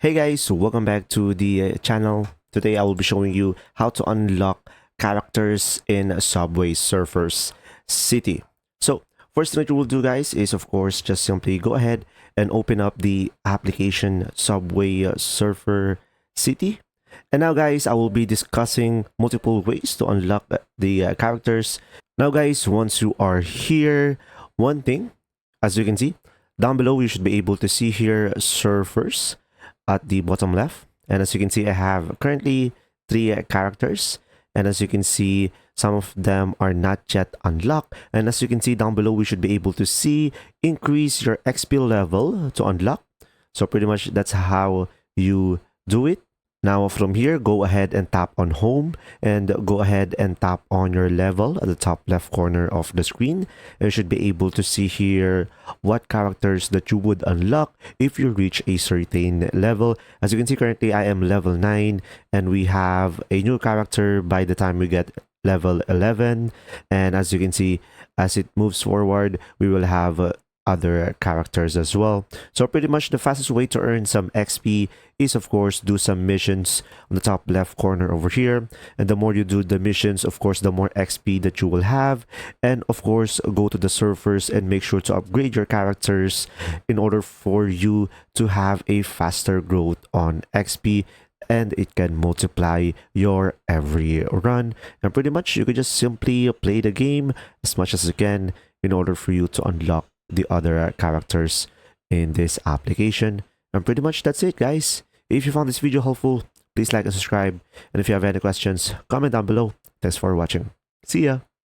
Hey guys, so welcome back to the channel. Today I will be showing you how to unlock characters in Subway Surfers City. So first thing that you will do guys is of course just simply go ahead and open up the application Subway Surfer City. And now guys, I will be discussing multiple ways to unlock the characters. Now guys, once you are here, one thing, as you can see, down below you should be able to see here surfers at the bottom left. And as you can see, I have currently three characters. And as you can see, some of them are not yet unlocked. And as you can see down below, we should be able to see increase your XP level to unlock. So pretty much that's how you do it. Now from here, go ahead and tap on home and go ahead and tap on your level at the top left corner of the screen. And you should be able to see here what characters that you would unlock if you reach a certain level. As you can see, currently I am level 9 and we have a new character by the time we get level 11. And as you can see, as it moves forward, we will have other characters as well. So pretty much the fastest way to earn some XP is of course do some missions on the top left corner over here. And the more you do the missions, of course, the more XP that you will have. And of course, go to the surfers and make sure to upgrade your characters in order for you to have a faster growth on XP, and it can multiply your every run. And pretty much you can just simply play the game as much as you can in order for you to unlock the other characters in this application. And pretty much that's it guys. If you found this video helpful, please like and subscribe, and if you have any questions, comment down below. Thanks for watching. See ya.